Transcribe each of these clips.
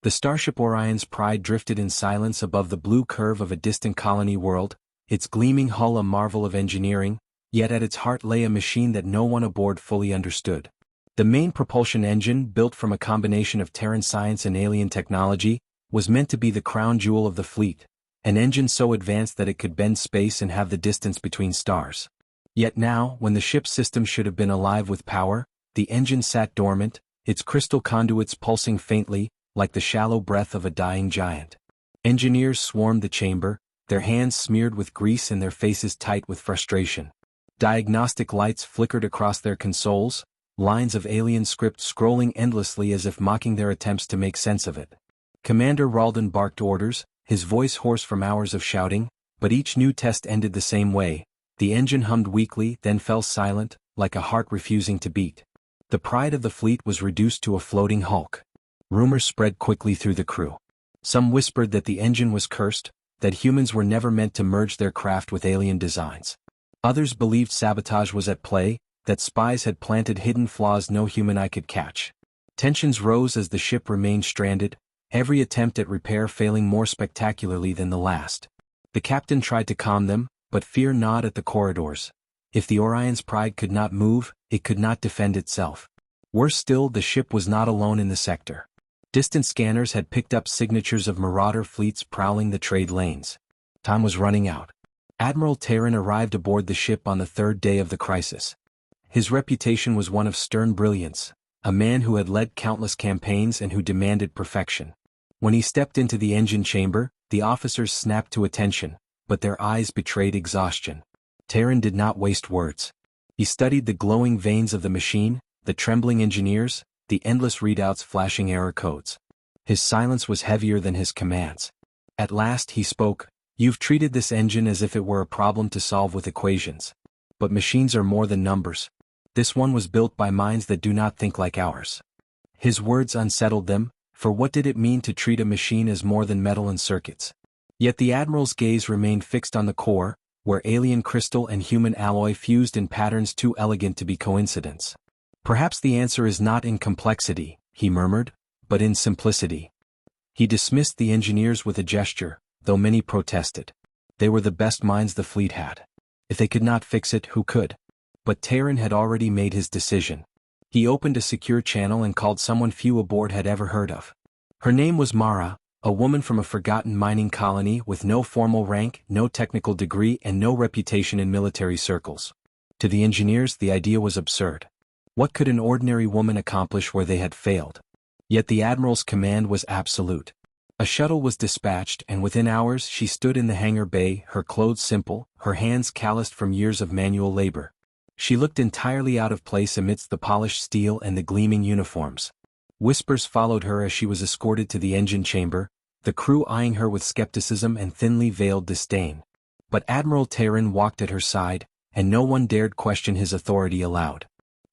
The starship Orion's Pride drifted in silence above the blue curve of a distant colony world, its gleaming hull a marvel of engineering, yet at its heart lay a machine that no one aboard fully understood. The main propulsion engine, built from a combination of Terran science and alien technology, was meant to be the crown jewel of the fleet, an engine so advanced that it could bend space and have the distance between stars. Yet now, when the ship's system should have been alive with power, the engine sat dormant, its crystal conduits pulsing faintly, like the shallow breath of a dying giant. Engineers swarmed the chamber, their hands smeared with grease and their faces tight with frustration. Diagnostic lights flickered across their consoles, lines of alien script scrolling endlessly as if mocking their attempts to make sense of it. Commander Ralden barked orders, his voice hoarse from hours of shouting, but each new test ended the same way. The engine hummed weakly, then fell silent, like a heart refusing to beat. The pride of the fleet was reduced to a floating hulk. Rumors spread quickly through the crew. Some whispered that the engine was cursed, that humans were never meant to merge their craft with alien designs. Others believed sabotage was at play, that spies had planted hidden flaws no human eye could catch. Tensions rose as the ship remained stranded, every attempt at repair failing more spectacularly than the last. The captain tried to calm them, but fear gnawed at the corridors. If the Orion's Pride could not move, it could not defend itself. Worse still, the ship was not alone in the sector. Distant scanners had picked up signatures of marauder fleets prowling the trade lanes. Time was running out. Admiral Terran arrived aboard the ship on the third day of the crisis. His reputation was one of stern brilliance, a man who had led countless campaigns and who demanded perfection. When he stepped into the engine chamber, the officers snapped to attention, but their eyes betrayed exhaustion. Terran did not waste words. He studied the glowing veins of the machine, the trembling engineers, the endless readouts flashing error codes. His silence was heavier than his commands. At last he spoke, "You've treated this engine as if it were a problem to solve with equations. But machines are more than numbers. This one was built by minds that do not think like ours." His words unsettled them, for what did it mean to treat a machine as more than metal and circuits? Yet the Admiral's gaze remained fixed on the core, where alien crystal and human alloy fused in patterns too elegant to be coincidence. "Perhaps the answer is not in complexity," he murmured, "but in simplicity." He dismissed the engineers with a gesture, though many protested. They were the best minds the fleet had. If they could not fix it, who could? But Terran had already made his decision. He opened a secure channel and called someone few aboard had ever heard of. Her name was Mara, a woman from a forgotten mining colony with no formal rank, no technical degree and no reputation in military circles. To the engineers the idea was absurd. What could an ordinary woman accomplish where they had failed? Yet the Admiral's command was absolute. A shuttle was dispatched and within hours she stood in the hangar bay, her clothes simple, her hands calloused from years of manual labor. She looked entirely out of place amidst the polished steel and the gleaming uniforms. Whispers followed her as she was escorted to the engine chamber, the crew eyeing her with skepticism and thinly veiled disdain. But Admiral Terran walked at her side, and no one dared question his authority aloud.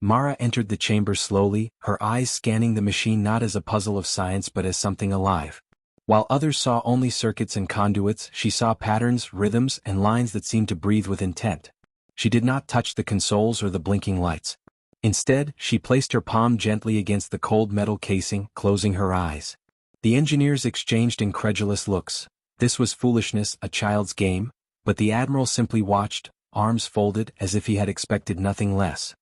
Mara entered the chamber slowly, her eyes scanning the machine not as a puzzle of science but as something alive. While others saw only circuits and conduits, she saw patterns, rhythms, and lines that seemed to breathe with intent. She did not touch the consoles or the blinking lights. Instead, she placed her palm gently against the cold metal casing, closing her eyes. The engineers exchanged incredulous looks. This was foolishness, a child's game, but the Admiral simply watched, arms folded as if he had expected nothing less.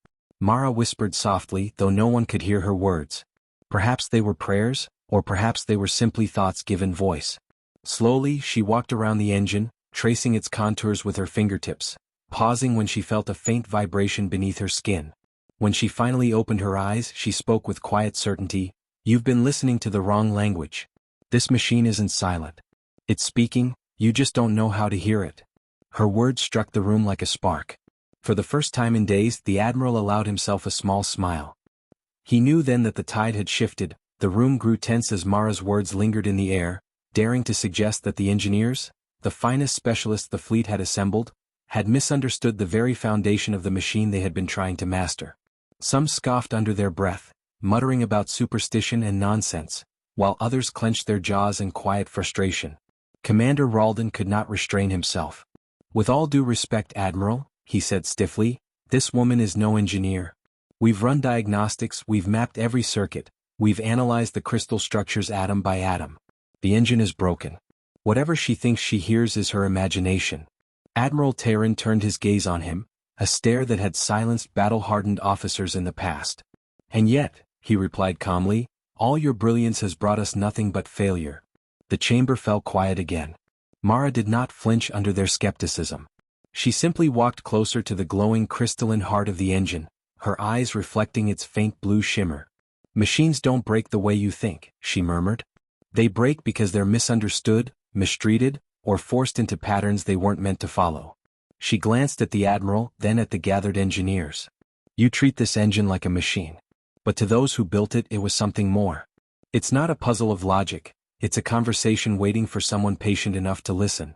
Mara whispered softly, though no one could hear her words. Perhaps they were prayers, or perhaps they were simply thoughts given voice. Slowly, she walked around the engine, tracing its contours with her fingertips, pausing when she felt a faint vibration beneath her skin. When she finally opened her eyes, she spoke with quiet certainty, "You've been listening to the wrong language. This machine isn't silent. It's speaking, you just don't know how to hear it." Her words struck the room like a spark. For the first time in days, the Admiral allowed himself a small smile. He knew then that the tide had shifted. The room grew tense as Mara's words lingered in the air, daring to suggest that the engineers, the finest specialists the fleet had assembled, had misunderstood the very foundation of the machine they had been trying to master. Some scoffed under their breath, muttering about superstition and nonsense, while others clenched their jaws in quiet frustration. Commander Ralden could not restrain himself. "With all due respect, Admiral," he said stiffly, "this woman is no engineer. We've run diagnostics, we've mapped every circuit, We've analyzed the crystal structures atom by atom. The engine is broken. Whatever she thinks she hears is her imagination. Admiral Terran turned his gaze on him, a stare that had silenced battle-hardened officers in the past. And yet, he replied calmly, all your brilliance has brought us nothing but failure. The chamber fell quiet again. Mara did not flinch under their skepticism. She simply walked closer to the glowing crystalline heart of the engine, her eyes reflecting its faint blue shimmer. Machines don't break the way you think, she murmured. They break because they're misunderstood, mistreated, or forced into patterns they weren't meant to follow. She glanced at the Admiral, then at the gathered engineers. You treat this engine like a machine. But to those who built it, it was something more. It's not a puzzle of logic, it's a conversation waiting for someone patient enough to listen.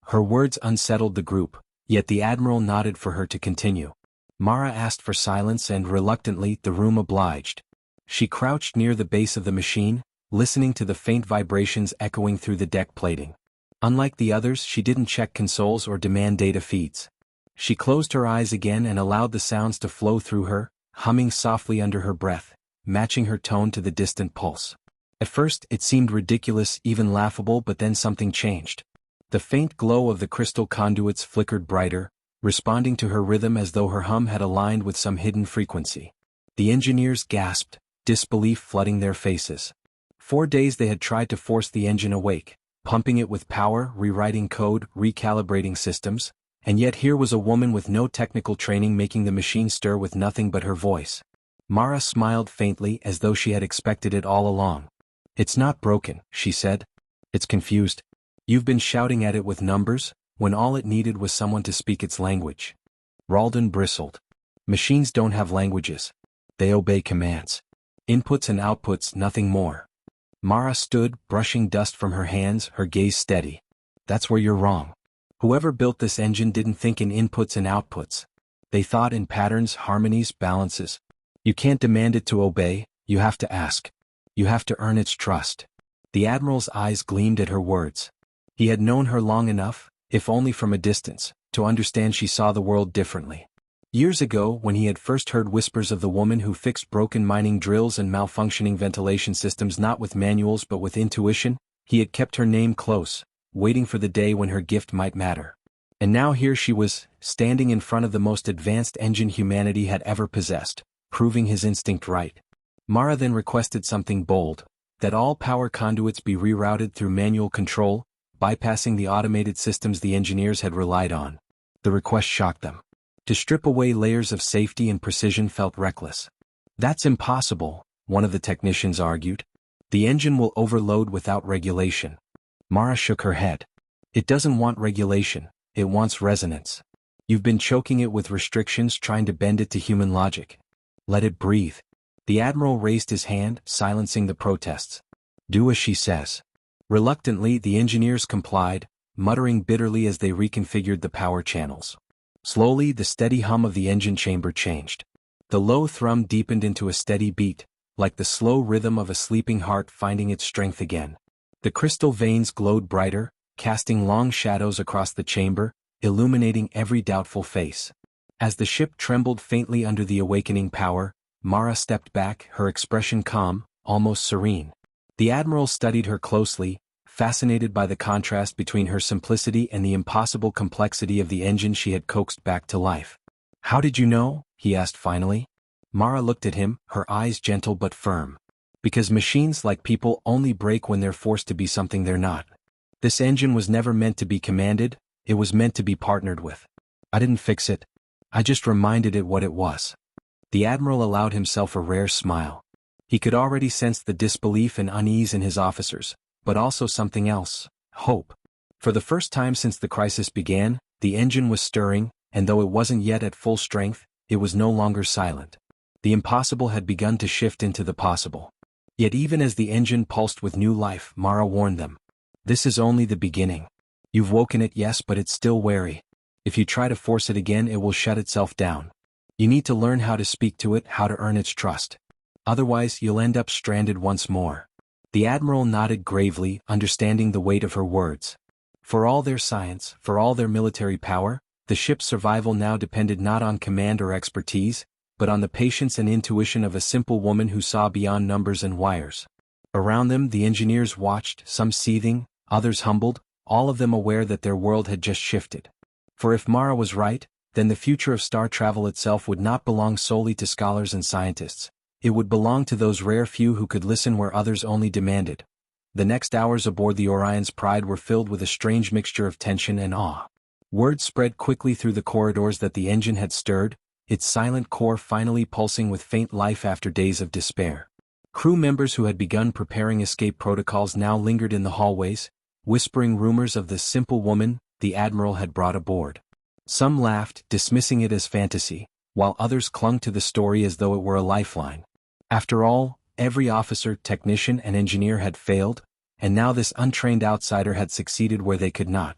Her words unsettled the group, yet the Admiral nodded for her to continue. Mara asked for silence and reluctantly the room obliged. She crouched near the base of the machine, listening to the faint vibrations echoing through the deck plating. Unlike the others, she didn't check consoles or demand data feeds. She closed her eyes again and allowed the sounds to flow through her, humming softly under her breath, matching her tone to the distant pulse. At first, it seemed ridiculous, even laughable, but then something changed. The faint glow of the crystal conduits flickered brighter, responding to her rhythm as though her hum had aligned with some hidden frequency. The engineers gasped, disbelief flooding their faces. 4 days they had tried to force the engine awake, pumping it with power, rewriting code, recalibrating systems, and yet here was a woman with no technical training making the machine stir with nothing but her voice. Mara smiled faintly as though she had expected it all along. It's not broken, she said. It's confused. You've been shouting at it with numbers, when all it needed was someone to speak its language. Ralden bristled. Machines don't have languages. They obey commands. Inputs and outputs, nothing more. Mara stood, brushing dust from her hands, her gaze steady. That's where you're wrong. Whoever built this engine didn't think in inputs and outputs. They thought in patterns, harmonies, balances. You can't demand it to obey, you have to ask. You have to earn its trust. The Admiral's eyes gleamed at her words. He had known her long enough, if only from a distance, to understand she saw the world differently. Years ago, when he had first heard whispers of the woman who fixed broken mining drills and malfunctioning ventilation systems not with manuals but with intuition, he had kept her name close, waiting for the day when her gift might matter. And now here she was, standing in front of the most advanced engine humanity had ever possessed, proving his instinct right. Mara then requested something bold, that all power conduits be rerouted through manual control, bypassing the automated systems the engineers had relied on. The request shocked them. To strip away layers of safety and precision felt reckless. That's impossible, one of the technicians argued. The engine will overload without regulation. Mara shook her head. It doesn't want regulation, it wants resonance. You've been choking it with restrictions, trying to bend it to human logic. Let it breathe. The Admiral raised his hand, silencing the protests. Do as she says. Reluctantly, the engineers complied, muttering bitterly as they reconfigured the power channels. Slowly, the steady hum of the engine chamber changed. The low thrum deepened into a steady beat, like the slow rhythm of a sleeping heart finding its strength again. The crystal veins glowed brighter, casting long shadows across the chamber, illuminating every doubtful face. As the ship trembled faintly under the awakening power, Mara stepped back, her expression calm, almost serene. The Admiral studied her closely, fascinated by the contrast between her simplicity and the impossible complexity of the engine she had coaxed back to life. How did you know? He asked finally. Mara looked at him, her eyes gentle but firm. Because machines, like people, only break when they're forced to be something they're not. This engine was never meant to be commanded, it was meant to be partnered with. I didn't fix it. I just reminded it what it was. The Admiral allowed himself a rare smile. He could already sense the disbelief and unease in his officers, but also something else, hope. For the first time since the crisis began, the engine was stirring, and though it wasn't yet at full strength, it was no longer silent. The impossible had begun to shift into the possible. Yet even as the engine pulsed with new life, Mara warned them. This is only the beginning. You've woken it, yes, but it's still wary. If you try to force it again, it will shut itself down. You need to learn how to speak to it, how to earn its trust. Otherwise, you'll end up stranded once more. The Admiral nodded gravely, understanding the weight of her words. For all their science, for all their military power, the ship's survival now depended not on command or expertise, but on the patience and intuition of a simple woman who saw beyond numbers and wires. Around them the engineers watched, some seething, others humbled, all of them aware that their world had just shifted. For if Mara was right, then the future of star travel itself would not belong solely to scholars and scientists. It would belong to those rare few who could listen where others only demanded. The next hours aboard the Orion's Pride were filled with a strange mixture of tension and awe. Word spread quickly through the corridors that the engine had stirred, its silent core finally pulsing with faint life after days of despair. Crew members who had begun preparing escape protocols now lingered in the hallways, whispering rumors of the simple woman the Admiral had brought aboard. Some laughed, dismissing it as fantasy, while others clung to the story as though it were a lifeline. After all, every officer, technician, and engineer had failed, and now this untrained outsider had succeeded where they could not.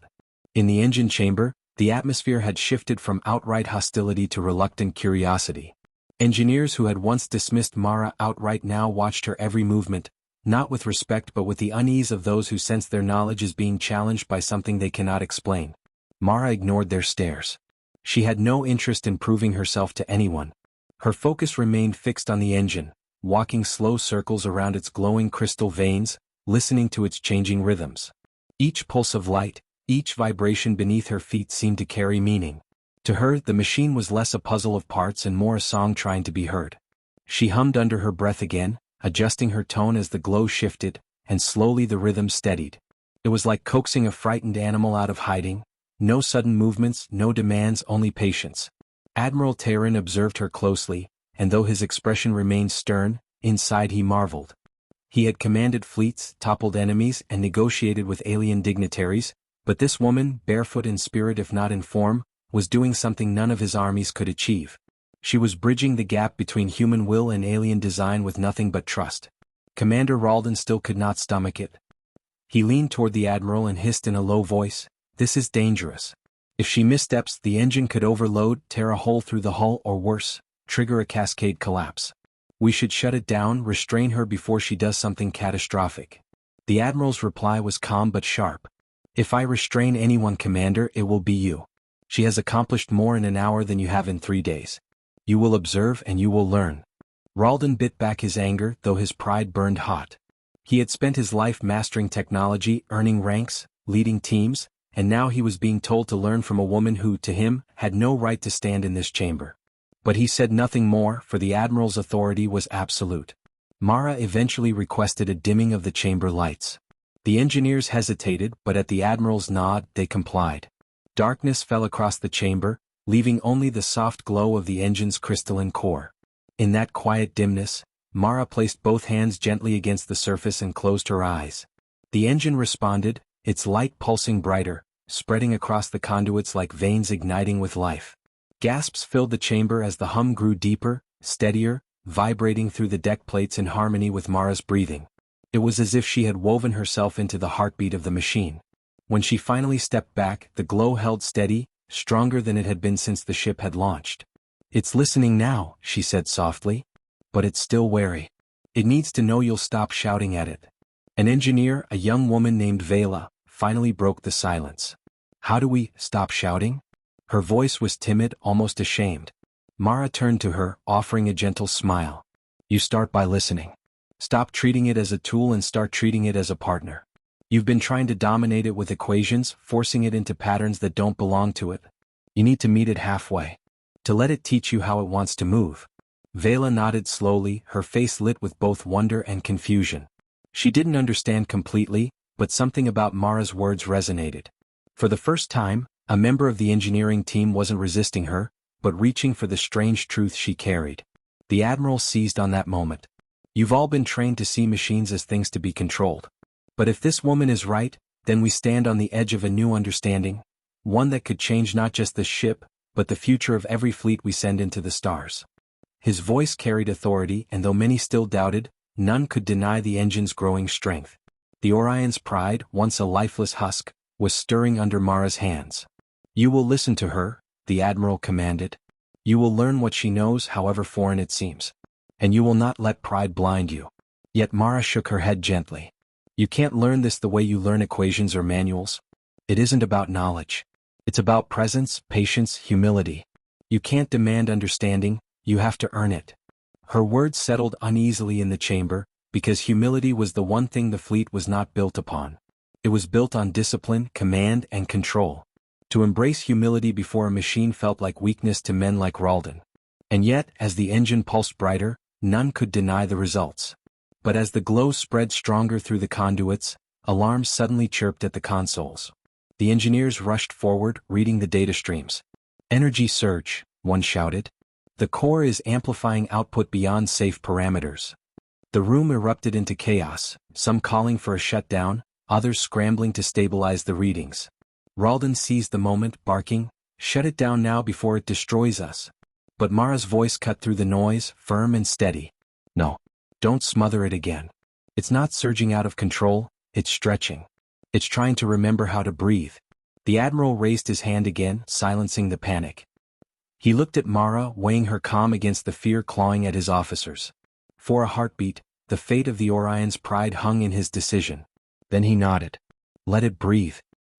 In the engine chamber, the atmosphere had shifted from outright hostility to reluctant curiosity. Engineers who had once dismissed Mara outright now watched her every movement, not with respect but with the unease of those who sense their knowledge is being challenged by something they cannot explain. Mara ignored their stares. She had no interest in proving herself to anyone. Her focus remained fixed on the engine, walking slow circles around its glowing crystal veins, listening to its changing rhythms. Each pulse of light, each vibration beneath her feet seemed to carry meaning. To her, the machine was less a puzzle of parts and more a song trying to be heard. She hummed under her breath again, adjusting her tone as the glow shifted, and slowly the rhythm steadied. It was like coaxing a frightened animal out of hiding. No sudden movements, no demands, only patience. Admiral Tehran observed her closely, and though his expression remained stern, inside he marveled. He had commanded fleets, toppled enemies, and negotiated with alien dignitaries, but this woman, barefoot in spirit if not in form, was doing something none of his armies could achieve. She was bridging the gap between human will and alien design with nothing but trust. Commander Ralden still could not stomach it. He leaned toward the Admiral and hissed in a low voice, "This is dangerous. If she missteps, the engine could overload, tear a hole through the hull, or worse, trigger a cascade collapse. We should shut it down, restrain her before she does something catastrophic." The Admiral's reply was calm but sharp. "If I restrain anyone, Commander, it will be you. She has accomplished more in an hour than you have in 3 days. You will observe and you will learn." Ralden bit back his anger, though his pride burned hot. He had spent his life mastering technology, earning ranks, leading teams, and now he was being told to learn from a woman who, to him, had no right to stand in this chamber. But he said nothing more, for the Admiral's authority was absolute. Mara eventually requested a dimming of the chamber lights. The engineers hesitated, but at the Admiral's nod, they complied. Darkness fell across the chamber, leaving only the soft glow of the engine's crystalline core. In that quiet dimness, Mara placed both hands gently against the surface and closed her eyes. The engine responded, its light pulsing brighter, spreading across the conduits like veins igniting with life. Gasps filled the chamber as the hum grew deeper, steadier, vibrating through the deck plates in harmony with Mara's breathing. It was as if she had woven herself into the heartbeat of the machine. When she finally stepped back, the glow held steady, stronger than it had been since the ship had launched. "It's listening now," she said softly. "But it's still wary. It needs to know you'll stop shouting at it." An engineer, a young woman named Vela, finally broke the silence. "How do we stop shouting?" Her voice was timid, almost ashamed. Mara turned to her, offering a gentle smile. "You start by listening. Stop treating it as a tool and start treating it as a partner. You've been trying to dominate it with equations, forcing it into patterns that don't belong to it. You need to meet it halfway. To let it teach you how it wants to move." Vela nodded slowly, her face lit with both wonder and confusion. She didn't understand completely, but something about Mara's words resonated. For the first time, a member of the engineering team wasn't resisting her, but reaching for the strange truth she carried. The Admiral seized on that moment. "You've all been trained to see machines as things to be controlled. But if this woman is right, then we stand on the edge of a new understanding, one that could change not just the ship, but the future of every fleet we send into the stars." His voice carried authority, and though many still doubted, none could deny the engine's growing strength. The Orion's Pride, once a lifeless husk, was stirring under Mara's hands. "You will listen to her," the Admiral commanded. "You will learn what she knows, however foreign it seems. And you will not let pride blind you." Yet Mara shook her head gently. "You can't learn this the way you learn equations or manuals. It isn't about knowledge. It's about presence, patience, humility. You can't demand understanding, You have to earn it. Her words settled uneasily in the chamber, because humility was the one thing the fleet was not built upon. It was built on discipline, command, and control. To embrace humility before a machine felt like weakness to men like Ralden. And yet, as the engine pulsed brighter, none could deny the results. But as the glow spread stronger through the conduits, alarms suddenly chirped at the consoles. The engineers rushed forward, reading the data streams. "Energy surge," one shouted. "The core is amplifying output beyond safe parameters." The room erupted into chaos, some calling for a shutdown, others scrambling to stabilize the readings. Ralden seized the moment, barking, "Shut it down now before it destroys us." But Mara's voice cut through the noise, firm and steady. "No. Don't smother it again. It's not surging out of control, it's stretching. It's trying to remember how to breathe." The Admiral raised his hand again, silencing the panic. He looked at Mara, weighing her calm against the fear clawing at his officers. For a heartbeat, the fate of the Orion's pride hung in his decision. Then he nodded. "Let it breathe."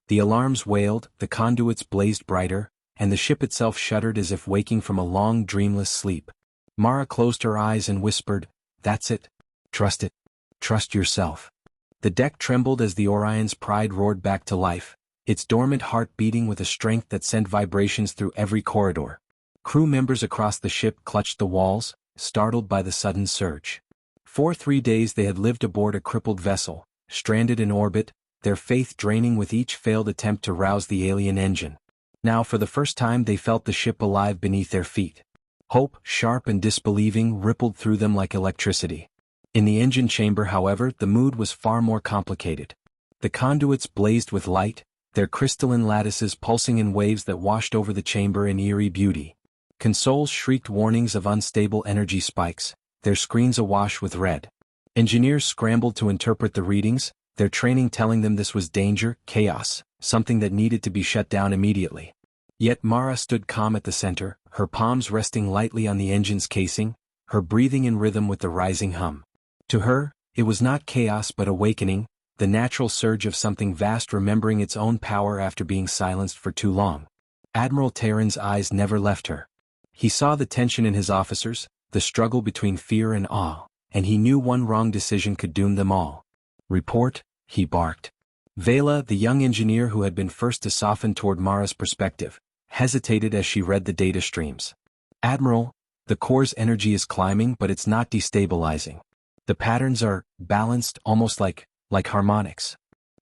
The alarms wailed, the conduits blazed brighter, and the ship itself shuddered as if waking from a long dreamless sleep. Mara closed her eyes and whispered, "That's it. Trust it. Trust yourself." The deck trembled as the Orion's pride roared back to life, its dormant heart beating with a strength that sent vibrations through every corridor. Crew members across the ship clutched the walls, startled by the sudden surge. For 3 days they had lived aboard a crippled vessel, stranded in orbit, their faith draining with each failed attempt to rouse the alien engine. Now for the first time they felt the ship alive beneath their feet. Hope, sharp and disbelieving, rippled through them like electricity. In the engine chamber, however, the mood was far more complicated. The conduits blazed with light, their crystalline lattices pulsing in waves that washed over the chamber in eerie beauty. Consoles shrieked warnings of unstable energy spikes, their screens awash with red. Engineers scrambled to interpret the readings, their training telling them this was danger, chaos, something that needed to be shut down immediately. Yet Mara stood calm at the center, her palms resting lightly on the engine's casing, her breathing in rhythm with the rising hum. To her, it was not chaos but awakening, the natural surge of something vast remembering its own power after being silenced for too long. Admiral Terran's eyes never left her. He saw the tension in his officers, the struggle between fear and awe, and he knew one wrong decision could doom them all. "Report," he barked. Vela, the young engineer who had been first to soften toward Mara's perspective, hesitated as she read the data streams. "Admiral, the core's energy is climbing but it's not destabilizing. The patterns are balanced, almost like harmonics."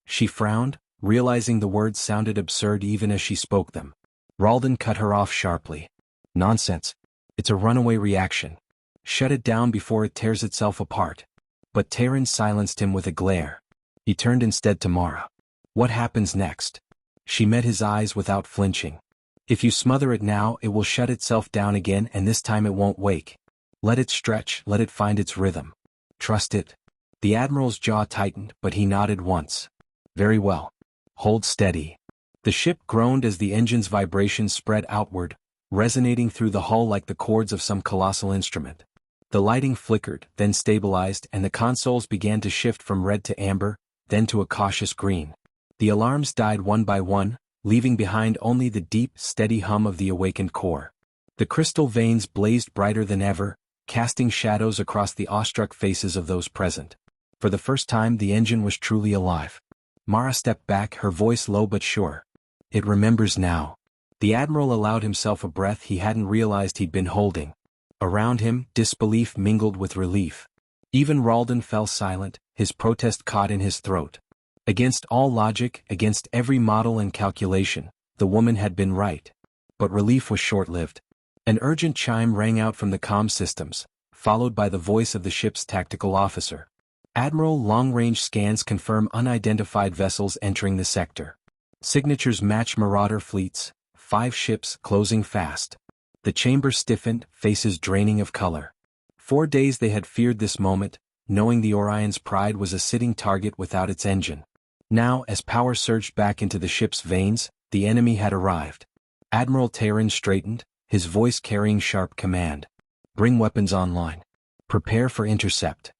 She frowned, realizing the words sounded absurd even as she spoke them. Ralden cut her off sharply. "Nonsense. It's a runaway reaction. Shut it down before it tears itself apart." But Terran silenced him with a glare. He turned instead to Mara. "What happens next?" She met his eyes without flinching. "If you smother it now, it will shut itself down again and this time it won't wake. Let it stretch, let it find its rhythm. Trust it." The Admiral's jaw tightened, but he nodded once. "Very well. Hold steady." The ship groaned as the engine's vibrations spread outward, resonating through the hull like the chords of some colossal instrument. The lighting flickered, then stabilized, and the consoles began to shift from red to amber, then to a cautious green. The alarms died one by one, leaving behind only the deep, steady hum of the awakened core. The crystal veins blazed brighter than ever, casting shadows across the awestruck faces of those present. For the first time the engine was truly alive. Mara stepped back, her voice low but sure. "It remembers now." The Admiral allowed himself a breath he hadn't realized he'd been holding. Around him, disbelief mingled with relief. Even Ralden fell silent, his protest caught in his throat. Against all logic, against every model and calculation, the woman had been right. But relief was short-lived. An urgent chime rang out from the comm systems, followed by the voice of the ship's tactical officer. "Admiral, long-range scans confirm unidentified vessels entering the sector. Signatures match Marauder fleets, 5 ships closing fast." The chamber stiffened, faces draining of color. 4 days they had feared this moment, knowing the Orion's pride was a sitting target without its engine. Now, as power surged back into the ship's veins, the enemy had arrived. Admiral Terran straightened, his voice carrying sharp command. "Bring weapons online. Prepare for intercept."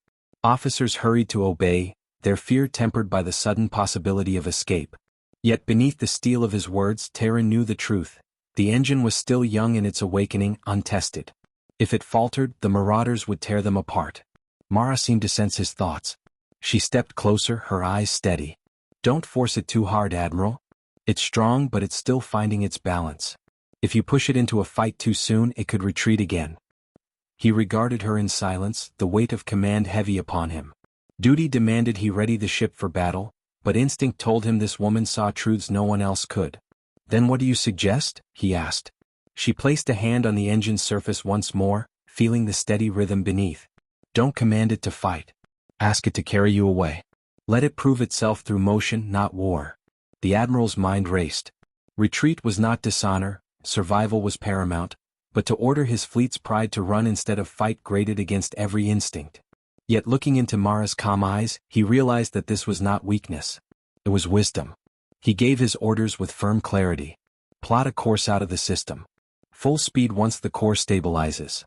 Officers hurried to obey, their fear tempered by the sudden possibility of escape. Yet beneath the steel of his words Terran knew the truth. The engine was still young in its awakening, untested. If it faltered, the marauders would tear them apart. Mara seemed to sense his thoughts. She stepped closer, her eyes steady. Don't force it too hard, Admiral. It's strong, but it's still finding its balance. If you push it into a fight too soon, it could retreat again. He regarded her in silence, the weight of command heavy upon him. Duty demanded he ready the ship for battle, but instinct told him this woman saw truths no one else could. Then what do you suggest? He asked. She placed a hand on the engine's surface once more, feeling the steady rhythm beneath. Don't command it to fight. Ask it to carry you away. Let it prove itself through motion, not war. The Admiral's mind raced. Retreat was not dishonor, survival was paramount, but to order his fleet's pride to run instead of fight grated against every instinct. Yet looking into Mara's calm eyes, he realized that this was not weakness. It was wisdom. He gave his orders with firm clarity. Plot a course out of the system. Full speed once the core stabilizes.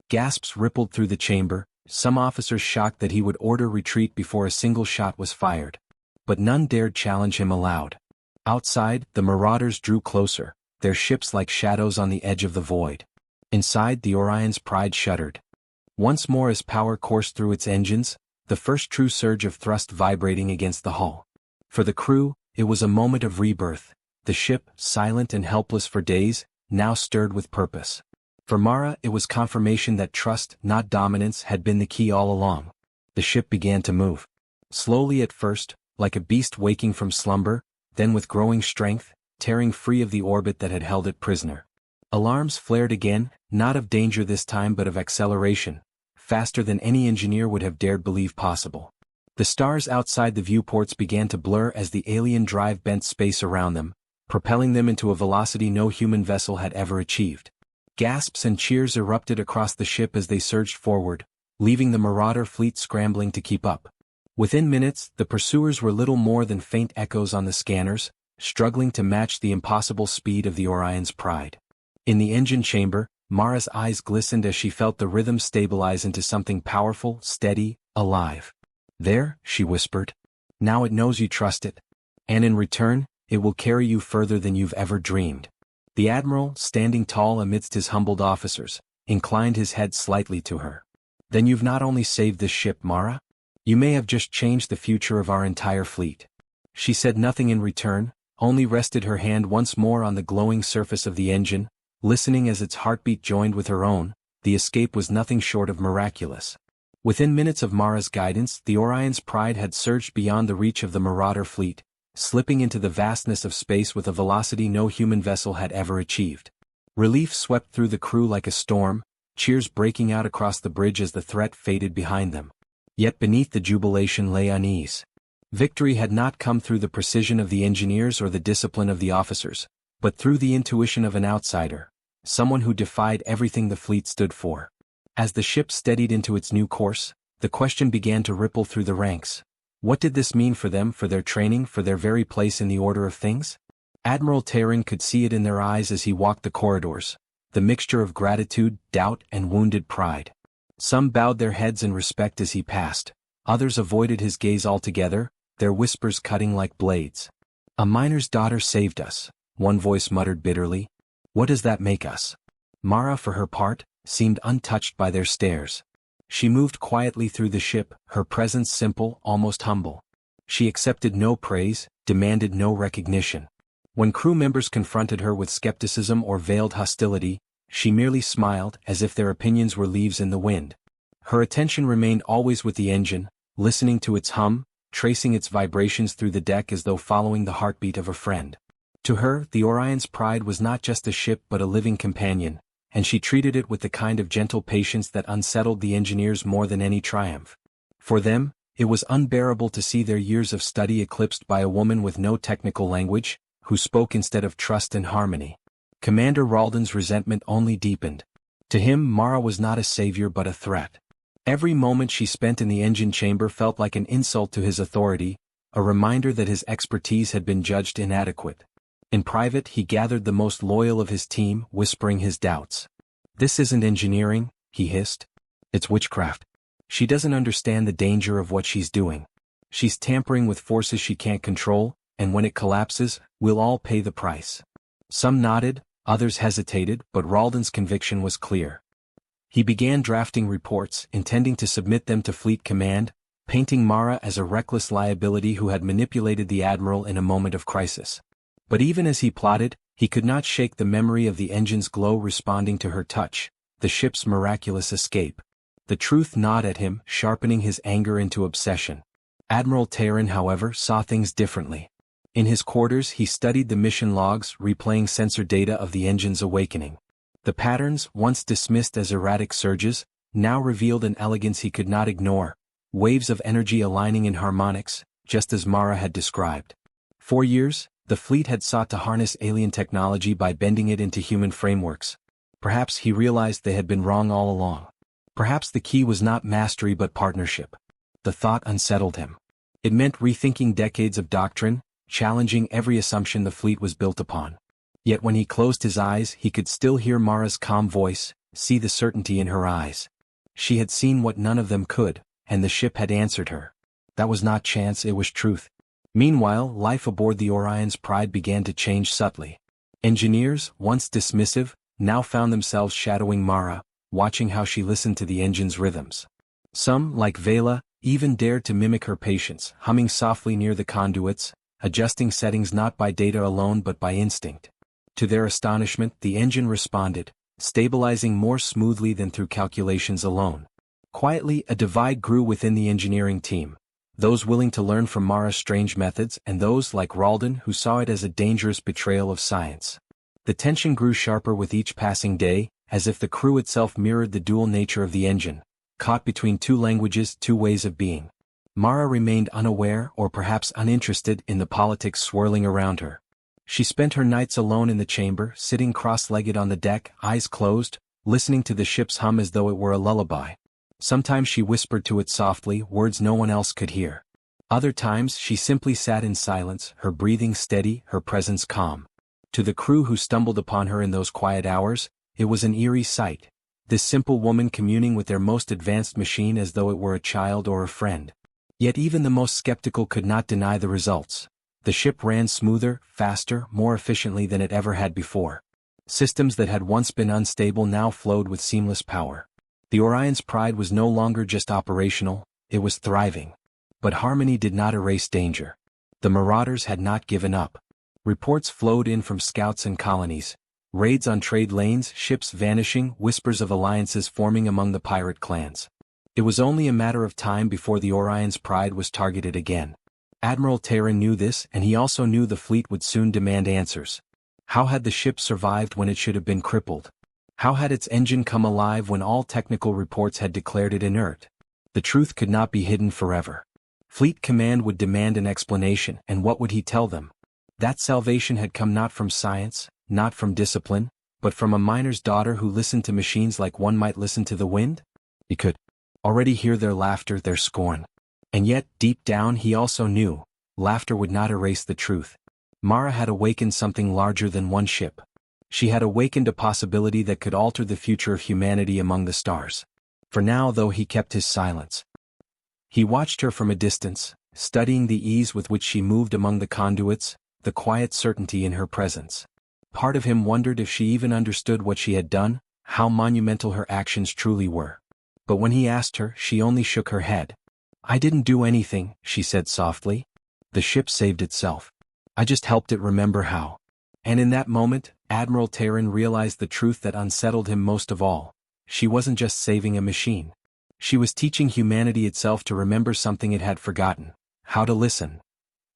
Gasps rippled through the chamber, some officers shocked that he would order retreat before a single shot was fired. But none dared challenge him aloud. Outside, the marauders drew closer, their ships like shadows on the edge of the void. Inside, the Orion's pride shuddered. Once more as power coursed through its engines, the first true surge of thrust vibrating against the hull. For the crew, it was a moment of rebirth. The ship, silent and helpless for days, now stirred with purpose. For Mara, it was confirmation that trust, not dominance, had been the key all along. The ship began to move. Slowly at first, like a beast waking from slumber, then with growing strength, tearing free of the orbit that had held it prisoner. Alarms flared again, not of danger this time but of acceleration, faster than any engineer would have dared believe possible. The stars outside the viewports began to blur as the alien drive bent space around them, propelling them into a velocity no human vessel had ever achieved. Gasps and cheers erupted across the ship as they surged forward, leaving the marauder fleet scrambling to keep up. Within minutes, the pursuers were little more than faint echoes on the scanners, struggling to match the impossible speed of the Orion's pride. In the engine chamber, Mara's eyes glistened as she felt the rhythm stabilize into something powerful, steady, alive. There, she whispered. Now it knows you trust it. And in return, it will carry you further than you've ever dreamed. The Admiral, standing tall amidst his humbled officers, inclined his head slightly to her. Then you've not only saved this ship, Mara. You may have just changed the future of our entire fleet. She said nothing in return, only rested her hand once more on the glowing surface of the engine, listening as its heartbeat joined with her own. The escape was nothing short of miraculous. Within minutes of Mara's guidance, the Orion's pride had surged beyond the reach of the marauder fleet, slipping into the vastness of space with a velocity no human vessel had ever achieved. Relief swept through the crew like a storm, cheers breaking out across the bridge as the threat faded behind them. Yet beneath the jubilation lay unease. Victory had not come through the precision of the engineers or the discipline of the officers, but through the intuition of an outsider, someone who defied everything the fleet stood for. As the ship steadied into its new course, the question began to ripple through the ranks. What did this mean for them, for their training, for their very place in the order of things? Admiral Taran could see it in their eyes as he walked the corridors, the mixture of gratitude, doubt, and wounded pride. Some bowed their heads in respect as he passed, others avoided his gaze altogether, their whispers cutting like blades. A miner's daughter saved us, one voice muttered bitterly. What does that make us? Mara, for her part, seemed untouched by their stares. She moved quietly through the ship, her presence simple, almost humble. She accepted no praise, demanded no recognition. When crew members confronted her with skepticism or veiled hostility, she merely smiled as if their opinions were leaves in the wind. Her attention remained always with the engine, listening to its hum, tracing its vibrations through the deck as though following the heartbeat of a friend. To her, the Orion's pride was not just a ship but a living companion, and she treated it with the kind of gentle patience that unsettled the engineers more than any triumph. For them, it was unbearable to see their years of study eclipsed by a woman with no technical language, who spoke instead of trust and harmony. Commander Ralden's resentment only deepened. To him, Mara was not a savior but a threat. Every moment she spent in the engine chamber felt like an insult to his authority, a reminder that his expertise had been judged inadequate. In private, he gathered the most loyal of his team, whispering his doubts. This isn't engineering, he hissed. It's witchcraft. She doesn't understand the danger of what she's doing. She's tampering with forces she can't control, and when it collapses, we'll all pay the price. Some nodded, others hesitated, but Ralden's conviction was clear. He began drafting reports, intending to submit them to Fleet Command, painting Mara as a reckless liability who had manipulated the Admiral in a moment of crisis. But even as he plotted, he could not shake the memory of the engine's glow responding to her touch, the ship's miraculous escape. The truth gnawed at him, sharpening his anger into obsession. Admiral Terran, however, saw things differently. In his quarters he studied the mission logs, replaying sensor data of the engine's awakening. The patterns, once dismissed as erratic surges, now revealed an elegance he could not ignore, waves of energy aligning in harmonics, just as Mara had described. For years, the fleet had sought to harness alien technology by bending it into human frameworks. Perhaps he realized they had been wrong all along. Perhaps the key was not mastery but partnership. The thought unsettled him. It meant rethinking decades of doctrine, challenging every assumption the fleet was built upon. Yet when he closed his eyes he could still hear Mara's calm voice, see the certainty in her eyes. She had seen what none of them could, and the ship had answered her. That was not chance, it was truth. Meanwhile, life aboard the Orion's Pride began to change subtly. Engineers, once dismissive, now found themselves shadowing Mara, watching how she listened to the engine's rhythms. Some, like Vela, even dared to mimic her patience, humming softly near the conduits, adjusting settings not by data alone but by instinct. To their astonishment, the engine responded, stabilizing more smoothly than through calculations alone. Quietly, a divide grew within the engineering team. Those willing to learn from Mara's strange methods and those, like Ralden, who saw it as a dangerous betrayal of science. The tension grew sharper with each passing day, as if the crew itself mirrored the dual nature of the engine, caught between two languages, two ways of being. Mara remained unaware or perhaps uninterested in the politics swirling around her. She spent her nights alone in the chamber, sitting cross-legged on the deck, eyes closed, listening to the ship's hum as though it were a lullaby. Sometimes she whispered to it softly, words no one else could hear. Other times she simply sat in silence, her breathing steady, her presence calm. To the crew who stumbled upon her in those quiet hours, it was an eerie sight. This simple woman communing with their most advanced machine as though it were a child or a friend. Yet even the most skeptical could not deny the results. The ship ran smoother, faster, more efficiently than it ever had before. Systems that had once been unstable now flowed with seamless power. The Orion's Pride was no longer just operational, it was thriving. But harmony did not erase danger. The marauders had not given up. Reports flowed in from scouts and colonies. Raids on trade lanes, ships vanishing, whispers of alliances forming among the pirate clans. It was only a matter of time before the Orion's Pride was targeted again. Admiral Terran knew this, and he also knew the fleet would soon demand answers. How had the ship survived when it should have been crippled? How had its engine come alive when all technical reports had declared it inert? The truth could not be hidden forever. Fleet Command would demand an explanation, and what would he tell them? That salvation had come not from science, not from discipline, but from a miner's daughter who listened to machines like one might listen to the wind? He could already hear their laughter, their scorn. And yet, deep down he also knew, laughter would not erase the truth. Mara had awakened something larger than one ship. She had awakened a possibility that could alter the future of humanity among the stars. For now, though, he kept his silence. He watched her from a distance, studying the ease with which she moved among the conduits, the quiet certainty in her presence. Part of him wondered if she even understood what she had done, how monumental her actions truly were. But when he asked her, she only shook her head. "I didn't do anything," she said softly. "The ship saved itself. I just helped it remember how." And in that moment, Admiral Terran realized the truth that unsettled him most of all. She wasn't just saving a machine. She was teaching humanity itself to remember something it had forgotten: how to listen.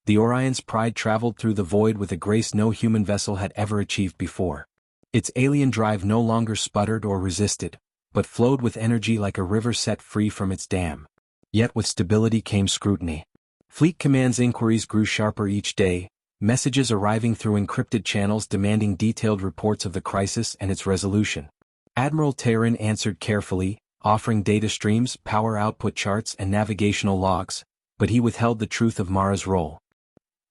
The Orion's Pride traveled through the void with a grace no human vessel had ever achieved before. Its alien drive no longer sputtered or resisted, but flowed with energy like a river set free from its dam. Yet with stability came scrutiny. Fleet Command's inquiries grew sharper each day, messages arriving through encrypted channels demanding detailed reports of the crisis and its resolution. Admiral Terran answered carefully, offering data streams, power output charts, and navigational logs, but he withheld the truth of Mara's role.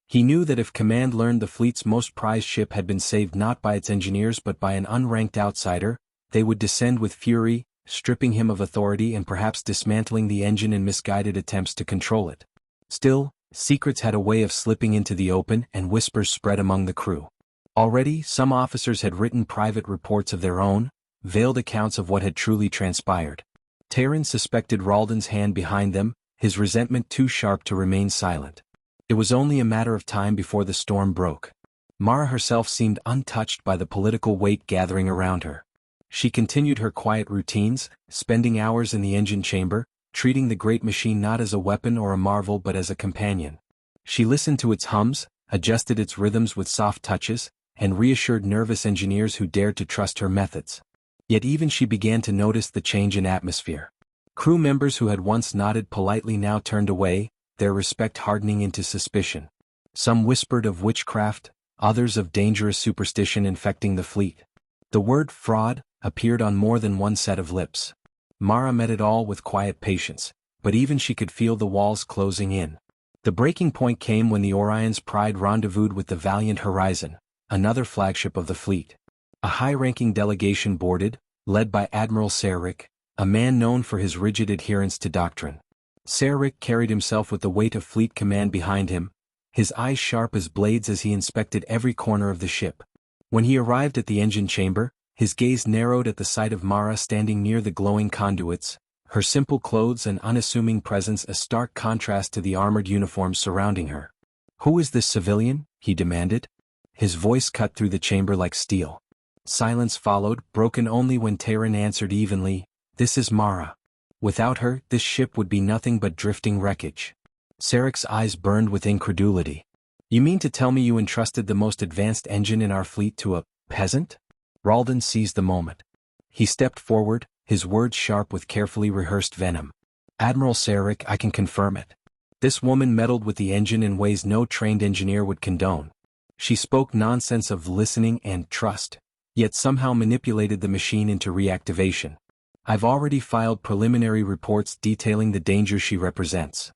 He knew that if Command learned the fleet's most prized ship had been saved not by its engineers but by an unranked outsider, they would descend with fury, stripping him of authority and perhaps dismantling the engine in misguided attempts to control it. Still, secrets had a way of slipping into the open, and whispers spread among the crew. Already, some officers had written private reports of their own, veiled accounts of what had truly transpired. Terran suspected Ralden's hand behind them, his resentment too sharp to remain silent. It was only a matter of time before the storm broke. Mara herself seemed untouched by the political weight gathering around her. She continued her quiet routines, spending hours in the engine chamber, treating the great machine not as a weapon or a marvel but as a companion. She listened to its hums, adjusted its rhythms with soft touches, and reassured nervous engineers who dared to trust her methods. Yet even she began to notice the change in atmosphere. Crew members who had once nodded politely now turned away, their respect hardening into suspicion. Some whispered of witchcraft, others of dangerous superstition infecting the fleet. The word fraud appeared on more than one set of lips. Mara met it all with quiet patience, but even she could feel the walls closing in. The breaking point came when the Orion's Pride rendezvoused with the Valiant Horizon, another flagship of the fleet. A high-ranking delegation boarded, led by Admiral Sarek, a man known for his rigid adherence to doctrine. Sarek carried himself with the weight of fleet command behind him, his eyes sharp as blades as he inspected every corner of the ship. When he arrived at the engine chamber, his gaze narrowed at the sight of Mara standing near the glowing conduits, her simple clothes and unassuming presence a stark contrast to the armored uniforms surrounding her. "Who is this civilian?" he demanded. His voice cut through the chamber like steel. Silence followed, broken only when Terran answered evenly, "This is Mara. Without her, this ship would be nothing but drifting wreckage." Sarek's eyes burned with incredulity. "You mean to tell me you entrusted the most advanced engine in our fleet to a peasant?" Ralden seized the moment. He stepped forward, his words sharp with carefully rehearsed venom. "Admiral Sarek, I can confirm it. This woman meddled with the engine in ways no trained engineer would condone. She spoke nonsense of listening and trust, yet somehow manipulated the machine into reactivation. I've already filed preliminary reports detailing the danger she represents."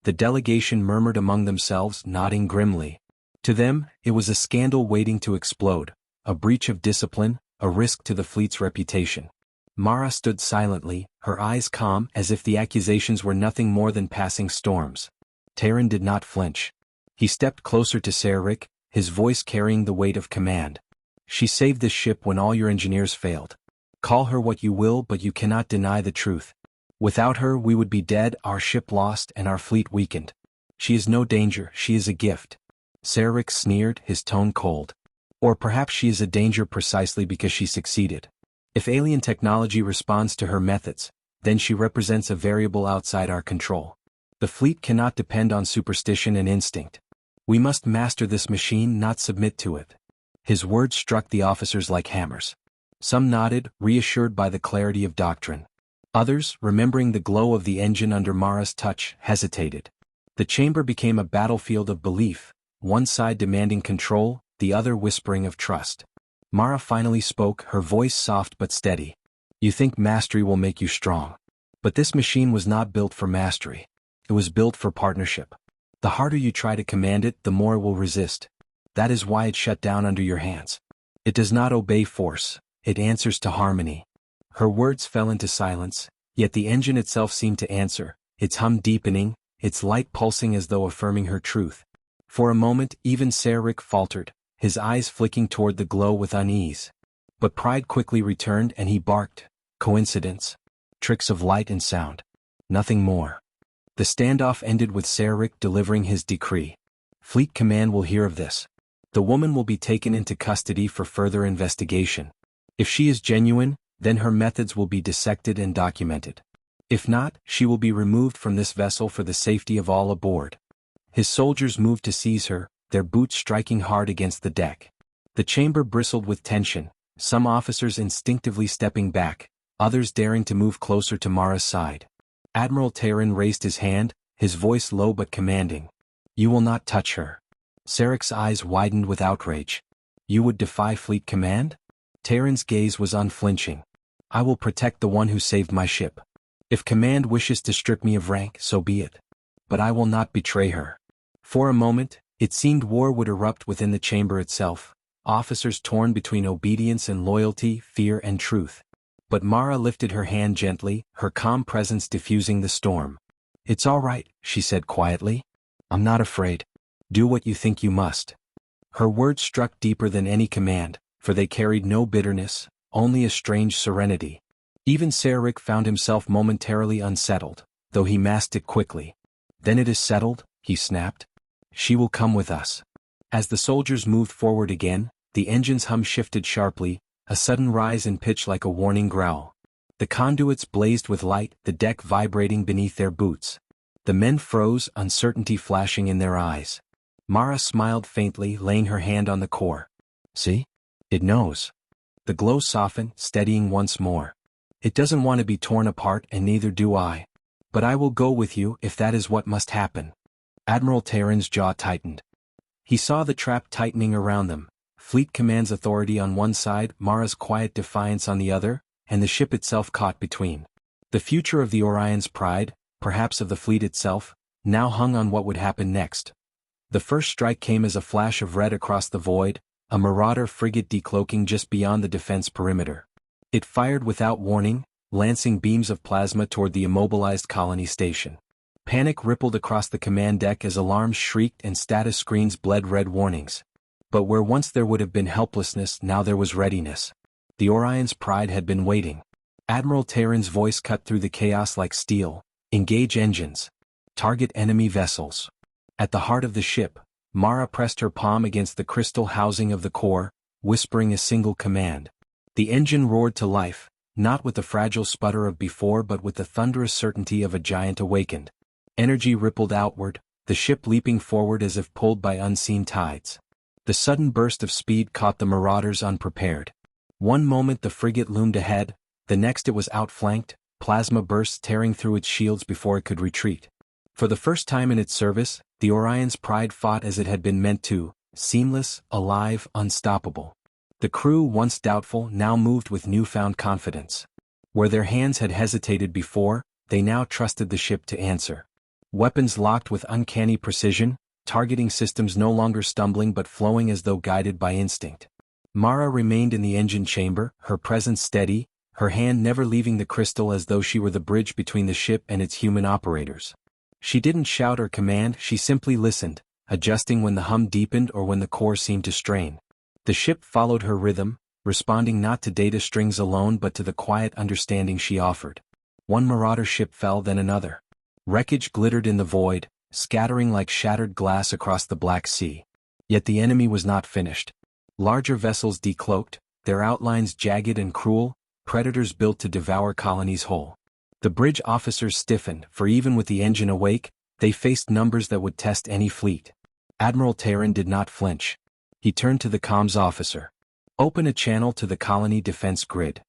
The delegation murmured among themselves, nodding grimly. To them, it was a scandal waiting to explode, a breach of discipline, a risk to the fleet's reputation. Mara stood silently, her eyes calm as if the accusations were nothing more than passing storms. Terran did not flinch. He stepped closer to Sarek, his voice carrying the weight of command. "She saved this ship when all your engineers failed. Call her what you will, but you cannot deny the truth. Without her we would be dead, our ship lost and our fleet weakened. She is no danger, she is a gift." Sarek sneered, his tone cold. "Or perhaps she is a danger precisely because she succeeded. If alien technology responds to her methods, then she represents a variable outside our control. The fleet cannot depend on superstition and instinct. We must master this machine, not submit to it." His words struck the officers like hammers. Some nodded, reassured by the clarity of doctrine. Others, remembering the glow of the engine under Mara's touch, hesitated. The chamber became a battlefield of belief, one side demanding control, the other whispering of trust. Mara finally spoke, her voice soft but steady. "You think mastery will make you strong. But this machine was not built for mastery. It was built for partnership. The harder you try to command it, the more it will resist. That is why it shut down under your hands. It does not obey force, it answers to harmony." Her words fell into silence, yet the engine itself seemed to answer, its hum deepening, its light pulsing as though affirming her truth. For a moment even Sarek faltered, his eyes flicking toward the glow with unease. But pride quickly returned and he barked, "Coincidence? Tricks of light and sound. Nothing more." The standoff ended with Sarek delivering his decree. "Fleet Command will hear of this. The woman will be taken into custody for further investigation. If she is genuine, then her methods will be dissected and documented. If not, she will be removed from this vessel for the safety of all aboard." His soldiers moved to seize her, their boots striking hard against the deck. The chamber bristled with tension, some officers instinctively stepping back, others daring to move closer to Mara's side. Admiral Terran raised his hand, his voice low but commanding. "You will not touch her." Sarek's eyes widened with outrage. "You would defy fleet command?" Terran's gaze was unflinching. "I will protect the one who saved my ship. If command wishes to strip me of rank, so be it. But I will not betray her." For a moment, it seemed war would erupt within the chamber itself, officers torn between obedience and loyalty, fear and truth. But Mara lifted her hand gently, her calm presence diffusing the storm. "It's all right," she said quietly. "I'm not afraid. Do what you think you must." Her words struck deeper than any command, for they carried no bitterness, only a strange serenity. Even Sarek found himself momentarily unsettled, though he masked it quickly. "Then it is settled," he snapped. "She will come with us." As the soldiers moved forward again, the engine's hum shifted sharply, a sudden rise in pitch like a warning growl. The conduits blazed with light, the deck vibrating beneath their boots. The men froze, uncertainty flashing in their eyes. Mara smiled faintly, laying her hand on the core. "See? It knows." The glow softened, steadying once more. "It doesn't want to be torn apart, and neither do I. But I will go with you if that is what must happen." Admiral Terran's jaw tightened. He saw the trap tightening around them, Fleet Command's authority on one side, Mara's quiet defiance on the other, and the ship itself caught between. The future of the Orion's pride, perhaps of the fleet itself, now hung on what would happen next. The first strike came as a flash of red across the void, a Marauder frigate decloaking just beyond the defense perimeter. It fired without warning, lancing beams of plasma toward the immobilized colony station. Panic rippled across the command deck as alarms shrieked and status screens bled red warnings. But where once there would have been helplessness, now there was readiness. The Orion's pride had been waiting. Admiral Terran's voice cut through the chaos like steel. "Engage engines. Target enemy vessels." At the heart of the ship, Mara pressed her palm against the crystal housing of the core, whispering a single command. The engine roared to life, not with the fragile sputter of before but with the thunderous certainty of a giant awakened. Energy rippled outward, the ship leaping forward as if pulled by unseen tides. The sudden burst of speed caught the Marauders unprepared. One moment the frigate loomed ahead, the next it was outflanked, plasma bursts tearing through its shields before it could retreat. For the first time in its service, the Orion's pride fought as it had been meant to, seamless, alive, unstoppable. The crew, once doubtful, now moved with newfound confidence. Where their hands had hesitated before, they now trusted the ship to answer. Weapons locked with uncanny precision, targeting systems no longer stumbling but flowing as though guided by instinct. Mara remained in the engine chamber, her presence steady, her hand never leaving the crystal as though she were the bridge between the ship and its human operators. She didn't shout or command, she simply listened, adjusting when the hum deepened or when the core seemed to strain. The ship followed her rhythm, responding not to data strings alone but to the quiet understanding she offered. One Marauder ship fell, then another. Wreckage glittered in the void, scattering like shattered glass across the Black Sea. Yet the enemy was not finished. Larger vessels decloaked, their outlines jagged and cruel, predators built to devour colonies whole. The bridge officers stiffened, for even with the engine awake, they faced numbers that would test any fleet. Admiral Terran did not flinch. He turned to the comms officer. "Open a channel to the colony defense grid."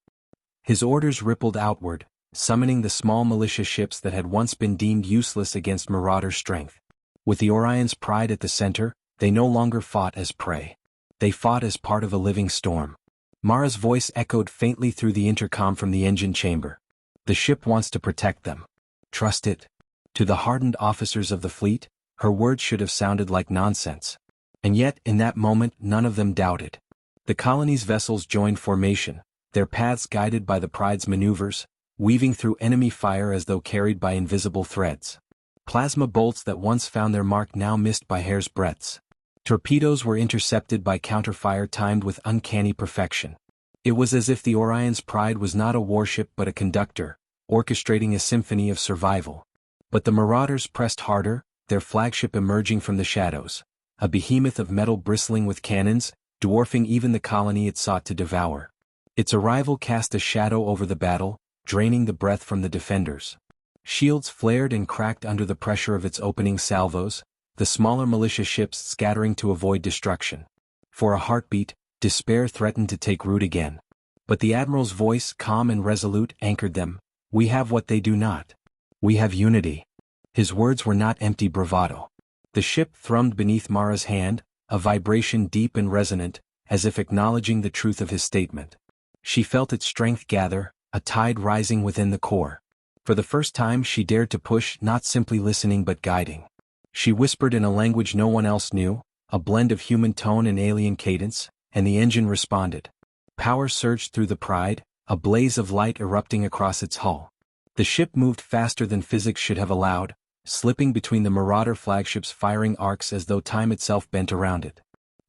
His orders rippled outward, summoning the small militia ships that had once been deemed useless against Marauder strength. With the Orion's pride at the center, they no longer fought as prey. They fought as part of a living storm. Mara's voice echoed faintly through the intercom from the engine chamber. "The ship wants to protect them. Trust it." To the hardened officers of the fleet, her words should have sounded like nonsense. And yet, in that moment, none of them doubted. The colony's vessels joined formation, their paths guided by the pride's maneuvers, weaving through enemy fire as though carried by invisible threads. Plasma bolts that once found their mark now missed by hair's breadths. Torpedoes were intercepted by counterfire timed with uncanny perfection. It was as if the Orion's pride was not a warship but a conductor, orchestrating a symphony of survival. But the Marauders pressed harder, their flagship emerging from the shadows, a behemoth of metal bristling with cannons, dwarfing even the colony it sought to devour. Its arrival cast a shadow over the battle, draining the breath from the defenders. Shields flared and cracked under the pressure of its opening salvos, the smaller militia ships scattering to avoid destruction. For a heartbeat, despair threatened to take root again. But the Admiral's voice, calm and resolute, anchored them. "We have what they do not. We have unity." His words were not empty bravado. The ship thrummed beneath Mara's hand, a vibration deep and resonant, as if acknowledging the truth of his statement. She felt its strength gather, a tide rising within the core. For the first time she dared to push, not simply listening but guiding. She whispered in a language no one else knew, a blend of human tone and alien cadence, and the engine responded. Power surged through the pride, a blaze of light erupting across its hull. The ship moved faster than physics should have allowed, slipping between the Marauder flagship's firing arcs as though time itself bent around it.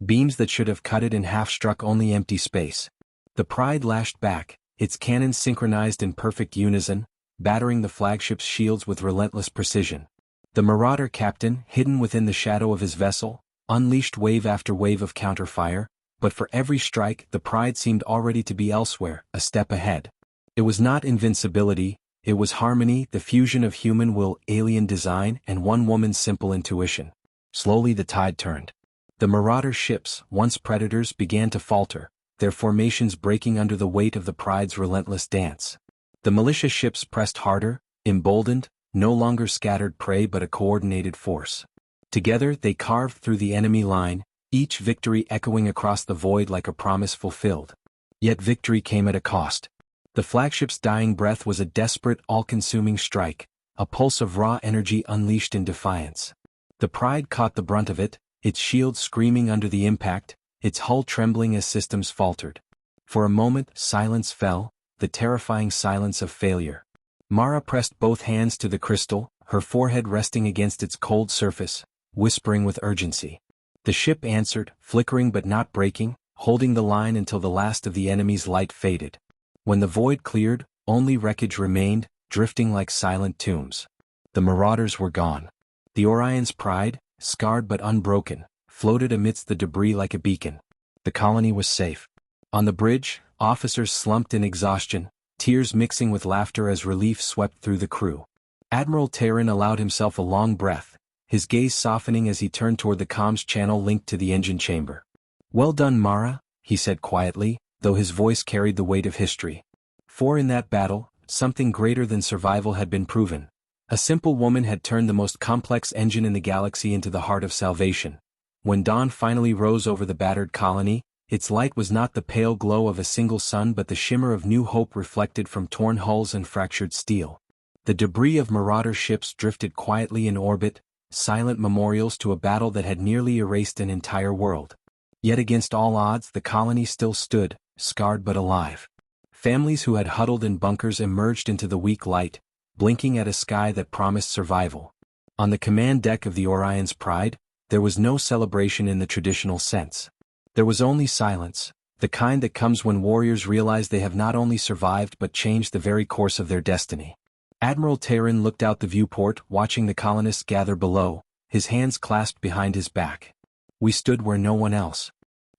Beams that should have cut it in half struck only empty space. The Pride lashed back, its cannons synchronized in perfect unison, battering the flagship's shields with relentless precision. The Marauder captain, hidden within the shadow of his vessel, unleashed wave after wave of counterfire, but for every strike the Pride seemed already to be elsewhere, a step ahead. It was not invincibility, it was harmony, the fusion of human will, alien design, and one woman's simple intuition. Slowly the tide turned. The Marauder ships, once predators, began to falter, their formations breaking under the weight of the Pride's relentless dance. The militia ships pressed harder, emboldened, no longer scattered prey but a coordinated force. Together they carved through the enemy line, each victory echoing across the void like a promise fulfilled. Yet victory came at a cost. The flagship's dying breath was a desperate, all-consuming strike, a pulse of raw energy unleashed in defiance. The Pride caught the brunt of it, its shields screaming under the impact, its hull trembling as systems faltered. For a moment, silence fell, the terrifying silence of failure. Mara pressed both hands to the crystal, her forehead resting against its cold surface, whispering with urgency. The ship answered, flickering but not breaking, holding the line until the last of the enemy's light faded. When the void cleared, only wreckage remained, drifting like silent tombs. The Marauders were gone. The Orion's Pride, scarred but unbroken, floated amidst the debris like a beacon. The colony was safe. On the bridge, officers slumped in exhaustion, tears mixing with laughter as relief swept through the crew. Admiral Terran allowed himself a long breath, his gaze softening as he turned toward the comms channel linked to the engine chamber. "Well done, Mara," he said quietly, though his voice carried the weight of history. For in that battle, something greater than survival had been proven. A simple woman had turned the most complex engine in the galaxy into the heart of salvation. When dawn finally rose over the battered colony, its light was not the pale glow of a single sun but the shimmer of new hope reflected from torn hulls and fractured steel. The debris of Marauder ships drifted quietly in orbit, silent memorials to a battle that had nearly erased an entire world. Yet against all odds the colony still stood, scarred but alive. Families who had huddled in bunkers emerged into the weak light, blinking at a sky that promised survival. On the command deck of the Orion's Pride, there was no celebration in the traditional sense. There was only silence, the kind that comes when warriors realize they have not only survived but changed the very course of their destiny. Admiral Terran looked out the viewport, watching the colonists gather below, his hands clasped behind his back. "We stood where no one else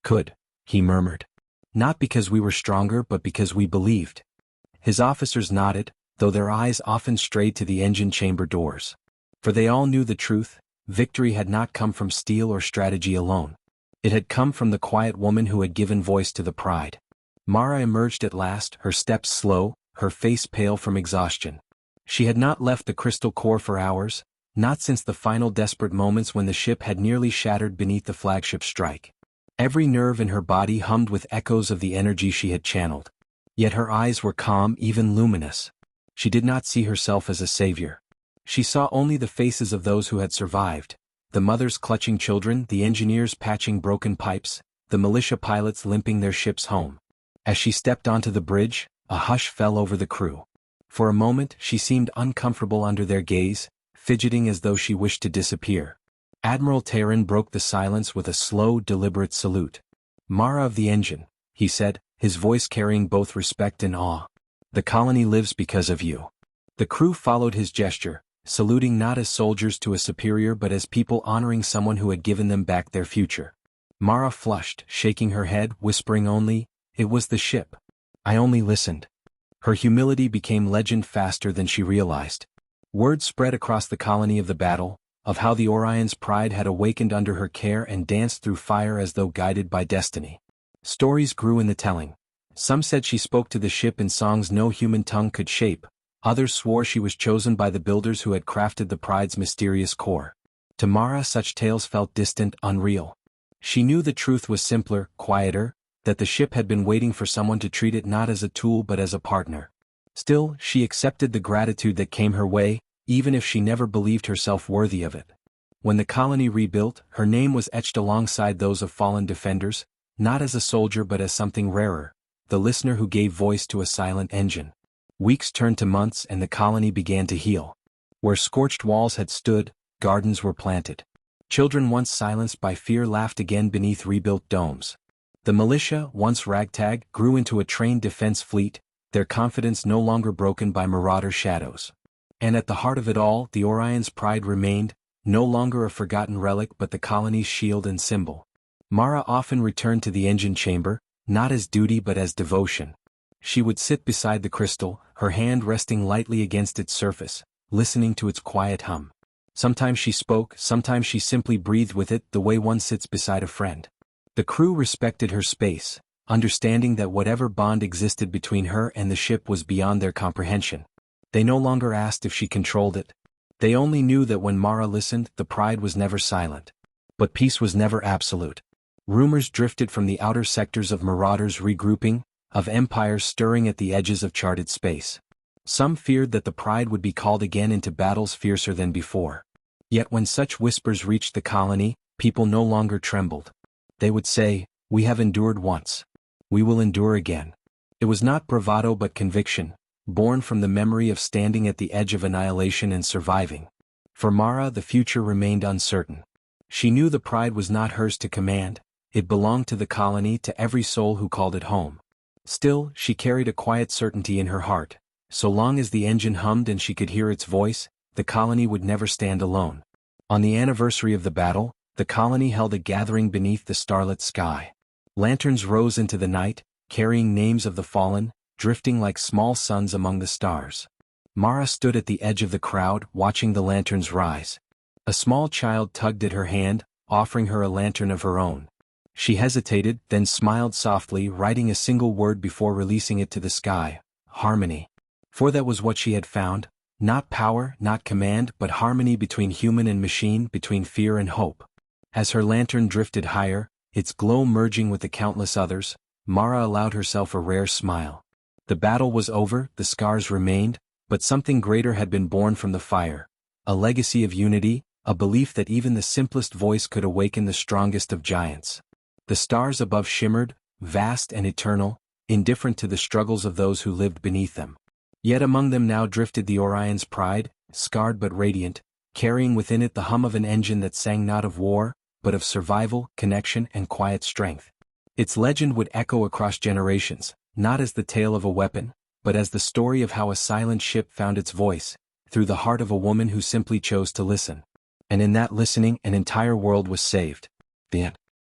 could," he murmured. "Not because we were stronger but because we believed." His officers nodded, though their eyes often strayed to the engine chamber doors. For they all knew the truth, victory had not come from steel or strategy alone. It had come from the quiet woman who had given voice to the Pride. Mara emerged at last, her steps slow, her face pale from exhaustion. She had not left the crystal core for hours, not since the final desperate moments when the ship had nearly shattered beneath the flagship's strike. Every nerve in her body hummed with echoes of the energy she had channeled. Yet her eyes were calm, even luminous. She did not see herself as a savior. She saw only the faces of those who had survived, the mothers clutching children, the engineers patching broken pipes, the militia pilots limping their ships home. As she stepped onto the bridge, a hush fell over the crew. For a moment she seemed uncomfortable under their gaze, fidgeting as though she wished to disappear. Admiral Terran broke the silence with a slow, deliberate salute. "Mara of the engine," he said, his voice carrying both respect and awe. "The colony lives because of you." The crew followed his gesture, saluting not as soldiers to a superior but as people honoring someone who had given them back their future. Mara flushed, shaking her head, whispering only, "It was the ship. I only listened." Her humility became legend faster than she realized. Word spread across the colony of the battle, of how the Orion's Pride had awakened under her care and danced through fire as though guided by destiny. Stories grew in the telling. Some said she spoke to the ship in songs no human tongue could shape, others swore she was chosen by the builders who had crafted the Pride's mysterious core. To Mara such tales felt distant, unreal. She knew the truth was simpler, quieter, that the ship had been waiting for someone to treat it not as a tool but as a partner. Still, she accepted the gratitude that came her way, even if she never believed herself worthy of it. When the colony rebuilt, her name was etched alongside those of fallen defenders, not as a soldier but as something rarer, the listener who gave voice to a silent engine. Weeks turned to months and the colony began to heal. Where scorched walls had stood, gardens were planted. Children once silenced by fear laughed again beneath rebuilt domes. The militia, once ragtag, grew into a trained defense fleet, their confidence no longer broken by marauder shadows. And at the heart of it all, the Orion's pride remained, no longer a forgotten relic but the colony's shield and symbol. Mara often returned to the engine chamber, not as duty but as devotion. She would sit beside the crystal, her hand resting lightly against its surface, listening to its quiet hum. Sometimes she spoke, sometimes she simply breathed with it the way one sits beside a friend. The crew respected her space, understanding that whatever bond existed between her and the ship was beyond their comprehension. They no longer asked if she controlled it. They only knew that when Mara listened, the pride was never silent. But peace was never absolute. Rumors drifted from the outer sectors of marauders regrouping, of empires stirring at the edges of charted space. Some feared that the pride would be called again into battles fiercer than before. Yet when such whispers reached the colony, people no longer trembled. They would say, "We have endured once. We will endure again." It was not bravado but conviction, born from the memory of standing at the edge of annihilation and surviving. For Mara, the future remained uncertain. She knew the pride was not hers to command, it belonged to the colony, to every soul who called it home. Still, she carried a quiet certainty in her heart. So long as the engine hummed and she could hear its voice, the colony would never stand alone. On the anniversary of the battle, the colony held a gathering beneath the starlit sky. Lanterns rose into the night, carrying names of the fallen, drifting like small suns among the stars. Mara stood at the edge of the crowd, watching the lanterns rise. A small child tugged at her hand, offering her a lantern of her own. She hesitated, then smiled softly, writing a single word before releasing it to the sky: harmony. For that was what she had found, not power, not command, but harmony between human and machine, between fear and hope. As her lantern drifted higher, its glow merging with the countless others, Mara allowed herself a rare smile. The battle was over, the scars remained, but something greater had been born from the fire. A legacy of unity, a belief that even the simplest voice could awaken the strongest of giants. The stars above shimmered, vast and eternal, indifferent to the struggles of those who lived beneath them. Yet among them now drifted the Orion's pride, scarred but radiant, carrying within it the hum of an engine that sang not of war, but of survival, connection, and quiet strength. Its legend would echo across generations, not as the tale of a weapon, but as the story of how a silent ship found its voice, through the heart of a woman who simply chose to listen. And in that listening, an entire world was saved. The end.